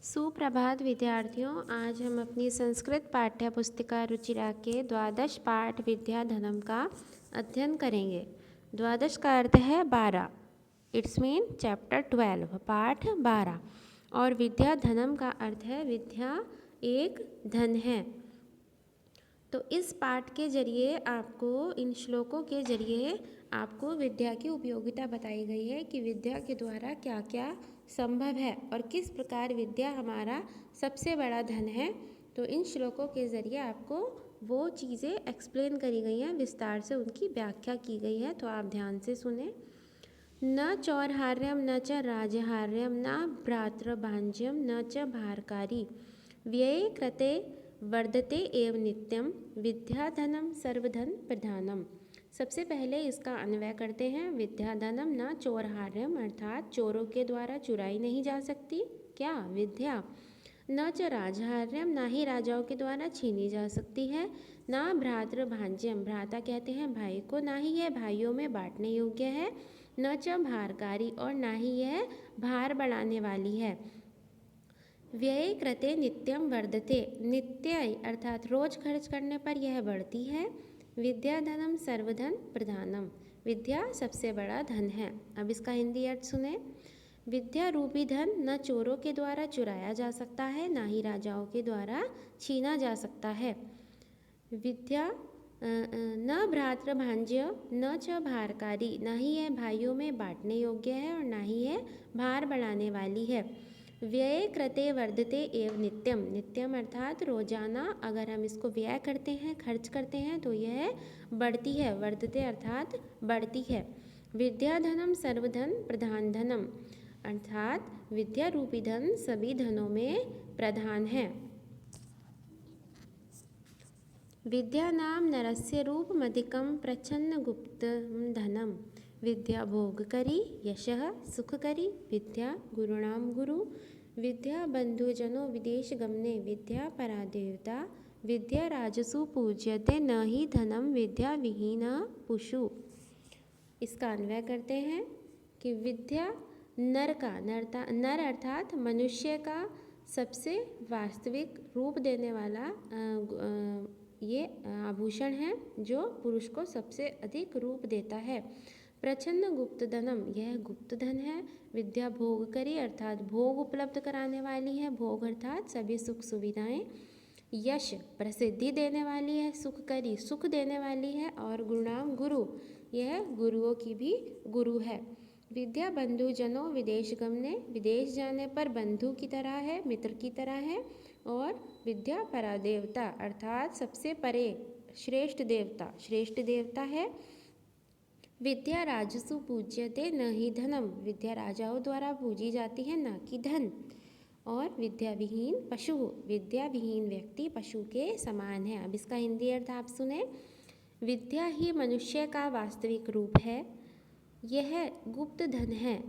सुप्रभात विद्यार्थियों। आज हम अपनी संस्कृत पाठ्य पुस्तिका रुचिरा के द्वादश पाठ विद्याधनम का अध्ययन करेंगे। द्वादश का अर्थ है 12। इट्स मीन चैप्टर 12 पाठ 12। और विद्याधनम का अर्थ है विद्या एक धन है। तो इस पाठ के जरिए आपको, इन श्लोकों के जरिए आपको विद्या की उपयोगिता बताई गई है कि विद्या के द्वारा क्या क्या संभव है और किस प्रकार विद्या हमारा सबसे बड़ा धन है। तो इन श्लोकों के ज़रिए आपको वो चीज़ें एक्सप्लेन करी गई हैं, विस्तार से उनकी व्याख्या की गई है। तो आप ध्यान से सुने। न चौर्हार्यम न च राजहार्यम न भ्रातृभांज्यम न च भारकारी व्यये कृते वर्धते एव नित्यम विद्याधनम सर्वधन प्रधानम। सबसे पहले इसका अन्वय करते हैं। विद्याधनम न चौर्हार्यम अर्थात चोरों के द्वारा चुराई नहीं जा सकती क्या विद्या। न च राजहार्यम ना ही राजाओं के द्वारा छीनी जा सकती है। ना भ्रातृभांज्यम भ्राता कहते हैं भाई को, ना ही यह भाइयों में बांटने योग्य है। न च भारकारी और ना ही यह भार बढ़ाने वाली है। व्यय कृते नित्यम वर्धते नित्य अर्थात रोज खर्च करने पर यह बढ़ती है। विद्याधनम सर्वधन प्रधानम विद्या सबसे बड़ा धन है। अब इसका हिंदी अर्थ सुने। विद्या रूपी धन न चोरों के द्वारा चुराया जा सकता है, ना ही राजाओं के द्वारा छीना जा सकता है। विद्या न भ्रातृभांज्य न च भारकारी ना ही यह भाइयों में बांटने योग्य है और ना ही यह भार बढ़ाने वाली है। व्यय कृते वर्धते एव नित्यम नित्यम अर्थात रोजाना अगर हम इसको व्यय करते हैं, खर्च करते हैं तो यह बढ़ती है। वर्धते अर्थात बढ़ती है। विद्याधनम सर्वधन प्रधान धनम अर्थात विद्या रूपी धन सभी धनों में प्रधान है। विद्या नाम नरस्य रूपमधिकं प्रच्छन्न गुप्तं धनम विद्या भोगकरी यशः सुखकरी विद्या गुरुणां गुरु विद्या बंधुजनो विदेश गमने विद्या परादेवता विद्या राजसु पूज्यते न ही धनम विद्या विहीन पुषु। इसका अन्वय करते हैं कि विद्या नर का नर अर्थात मनुष्य का सबसे वास्तविक रूप देने वाला ये आभूषण है जो पुरुष को सबसे अधिक रूप देता है। प्रच्छन्न गुप्त धनम यह गुप्त धन है। विद्या भोग करी अर्थात भोग उपलब्ध कराने वाली है। भोग अर्थात सभी सुख सुविधाएं। यश प्रसिद्धि देने वाली है। सुख करी सुख देने वाली है। और गुरुणाम गुरु यह गुरुओं की भी गुरु है। विद्या बंधु जनों विदेश गमने विदेश जाने पर बंधु की तरह है, मित्र की तरह है। और विद्या परादेवता अर्थात सबसे परे श्रेष्ठ देवता है। विद्या राजसु पूज्यते न ही धनम विद्या राजाओं द्वारा पूजी जाती है, न कि धन। और विद्या विहीन पशु विद्या विहीन व्यक्ति पशु के समान है। अब इसका हिंदी अर्थ आप सुने। विद्या ही मनुष्य का वास्तविक रूप है। यह गुप्त धन है।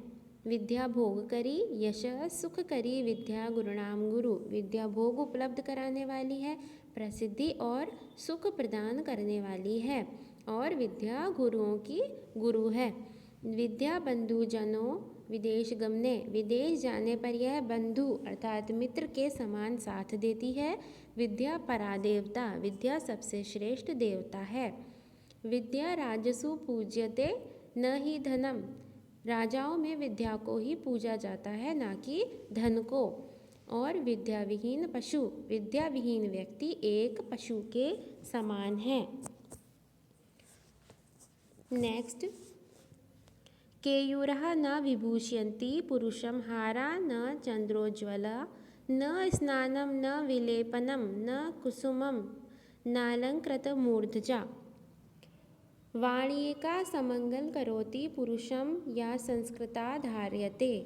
विद्या भोग करी यश सुख करी विद्या गुरुणाम गुरु विद्या भोग उपलब्ध कराने वाली है, प्रसिद्धि और सुख प्रदान करने वाली है। और विद्या गुरुओं की गुरु है। विद्या बंधु जनों विदेश गमने विदेश जाने पर यह बंधु अर्थात मित्र के समान साथ देती है। विद्या परादेवता विद्या सबसे श्रेष्ठ देवता है। विद्या राजसु पूज्यते न ही धनम राजाओं में विद्या को ही पूजा जाता है, ना कि धन को। और विद्या विहीन पशु विद्या विहीन व्यक्ति एक पशु के समान है। नेक्स्ट। केयूरः न विभूषयन्ति पुरुषं हारा न चंद्रोज्ज्वला न स्नानं न विलेपनं न कुसुमं नालंकृतमूर्धजा वाणिका समंगल करोति पुरुषं या संस्कृता धार्यते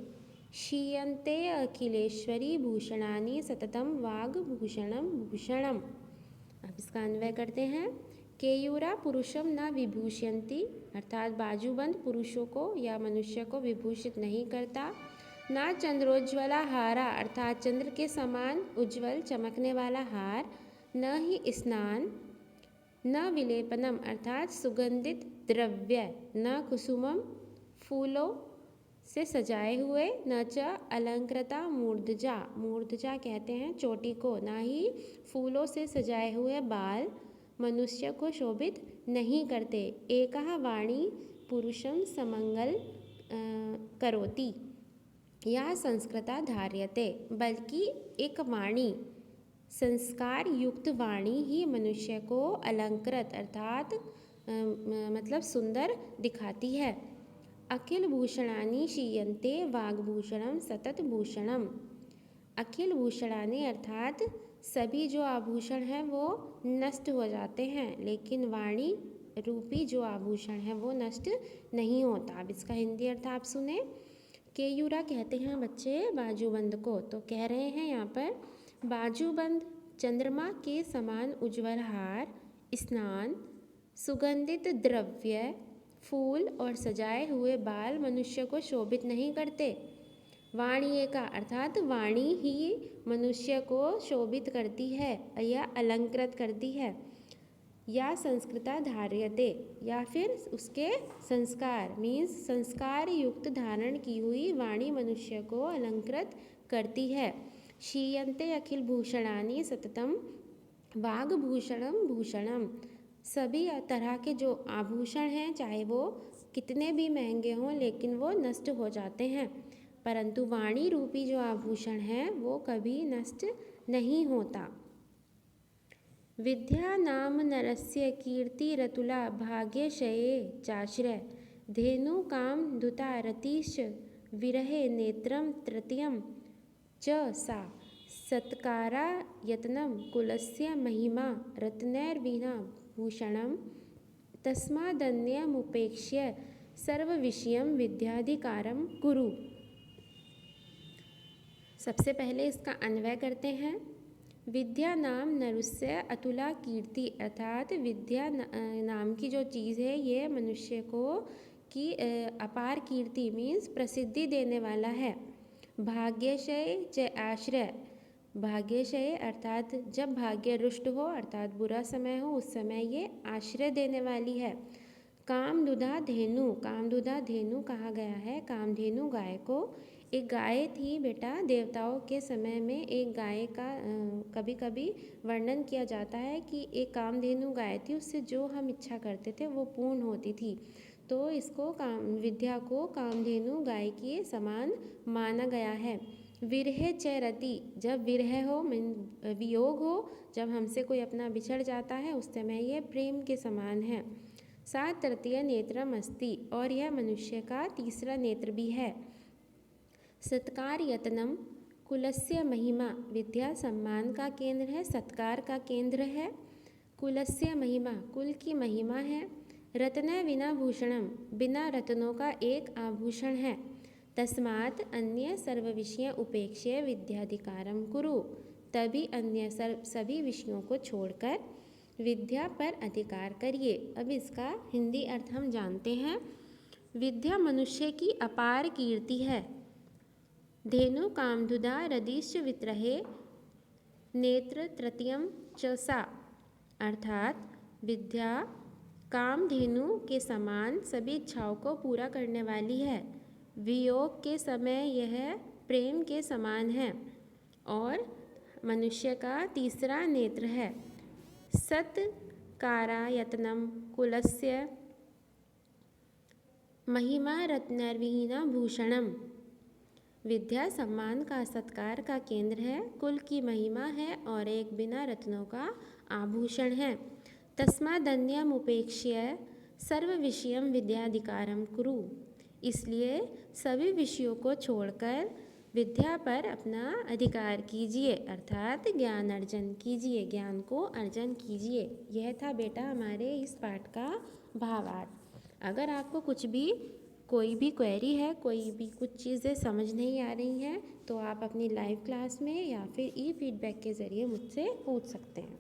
क्षीयन्ते अखिलेश्वरी भूषणानि सततम वाग्भूषणम भूषणम। अब इसका अन्वय करते हैं। केयूरा पुरुषम न विभूषयन्ति अर्थात बाजूबंद पुरुषों को या मनुष्य को विभूषित नहीं करता। न चंद्रोज्ज्वला हारा अर्थात चंद्र के समान उज्ज्वल चमकने वाला हार। न ही स्नान न विलेपनम अर्थात सुगंधित द्रव्य। न कुसुमम फूलों से सजाए हुए, न च अलंकृता मूर्धजा, मूर्धजा कहते हैं चोटी को, ना ही फूलों से सजाए हुए बाल मनुष्य को शोभित नहीं करते। एकः वाणी पुरुषं समंगल करोति या संस्कृता धार्यते, बल्कि एक वाणी, संस्कार युक्त वाणी ही मनुष्य को अलंकृत अर्थात मतलब सुंदर दिखाती है। अखिल भूषणानि क्षीयन्ते वाग्भूषणम सतत भूषणम। अखिल भूषणानि अर्थात सभी जो आभूषण हैं वो नष्ट हो जाते हैं, लेकिन वाणी रूपी जो आभूषण है वो नष्ट नहीं होता। अब इसका हिंदी अर्थ आप सुने। केयूरा कहते हैं बच्चे बाजूबंद को, तो कह रहे हैं यहाँ पर बाजूबंद चंद्रमा के समान उज्ज्वल हार, स्नान, सुगंधित द्रव्य, फूल और सजाए हुए बाल मनुष्य को शोभित नहीं करते। वाणी का अर्थात वाणी ही मनुष्य को शोभित करती है या अलंकृत करती है। या संस्कृता धार्यते, या फिर उसके संस्कार मीन्स संस्कार युक्त धारण की हुई वाणी मनुष्य को अलंकृत करती है। क्षीयन्ते अखिल भूषणानि सततम वाग्भूषणम भूषणम। सभी तरह के जो आभूषण हैं चाहे वो कितने भी महंगे हों लेकिन वो नष्ट हो जाते हैं, परंतु वाणी रूपी जो आभूषण है वो कभी नष्ट नहीं होता। विद्या नाम नरस्य कीर्तिरतुला भाग्यशये चाश्रय धेनु काम दुता रतिश्च विरहे नेत्रम तृतीयम च सा सत्कारा यत्नम कुलस्य महिमा रत्नैर्विना भूषणम तस्मादन्यमुपेक्ष्य सर्वविषयं विद्याधिकारं कुरु। सबसे पहले इसका अन्वय करते हैं। विद्या नाम नरुस्य अतुला कीर्ति, अर्थात विद्या नाम की जो चीज़ है ये मनुष्य को की अपार कीर्ति मीन्स प्रसिद्धि देने वाला है। भाग्यशय च आश्रय, भाग्यशय अर्थात जब भाग्य रुष्ट हो अर्थात बुरा समय हो उस समय ये आश्रय देने वाली है। कामदुधा धेनु, कामदुधा धेनु कहा गया है कामधेनु गाय को। एक गाय थी बेटा, देवताओं के समय में एक गाय का कभी कभी वर्णन किया जाता है कि एक कामधेनु गाय थी, उससे जो हम इच्छा करते थे वो पूर्ण होती थी। तो इसको विद्या को कामधेनु गाय के समान माना गया है। विरहे च रति, जब विरह हो वियोग हो, जब हमसे कोई अपना बिछड़ जाता है उस समय यह प्रेम के समान है। सा तृतीय नेत्रम अस्ति, और यह मनुष्य का तीसरा नेत्र भी है। सत्कार यत्नम कुलस्य महिमा, विद्या सम्मान का केंद्र है, सत्कार का केंद्र है। कुलस्य महिमा, कुल की महिमा है। रत्न विना भूषणम, बिना रत्नों का एक आभूषण है। तस्मात् अन्य सर्व विषय उपेक्ष्य विद्याधिकारम कुरु, तभी अन्य सभी विषयों को छोड़कर विद्या पर अधिकार करिए। अब इसका हिंदी अर्थ हम जानते हैं। विद्या मनुष्य की अपार कीर्ति है। धेनु कामधुधा रदिश्च वित्रहे नेत्र तृतीयम च सा, अर्थात विद्या कामधेनु के समान सभी इच्छाओं को पूरा करने वाली है। वियोग के समय यह प्रेम के समान है और मनुष्य का तीसरा नेत्र है। सत्कारा यत्नम कुलस्य महिमा रत्नैर्विहीना भूषणम, विद्या सम्मान का सत्कार का केंद्र है, कुल की महिमा है और एक बिना रत्नों का आभूषण है। तस्मादन्यम उपेक्ष्य सर्व विषयम विद्याधिकारम कुरु, इसलिए सभी विषयों को छोड़कर विद्या पर अपना अधिकार कीजिए, अर्थात ज्ञान अर्जन कीजिए, ज्ञान को अर्जन कीजिए। यह था बेटा हमारे इस पाठ का भावार्थ। अगर आपको कोई भी क्वेरी है, कोई भी कुछ चीज़ें समझ नहीं आ रही हैं, तो आप अपनी लाइव क्लास में या फिर ई फीडबैक के ज़रिए मुझसे पूछ सकते हैं।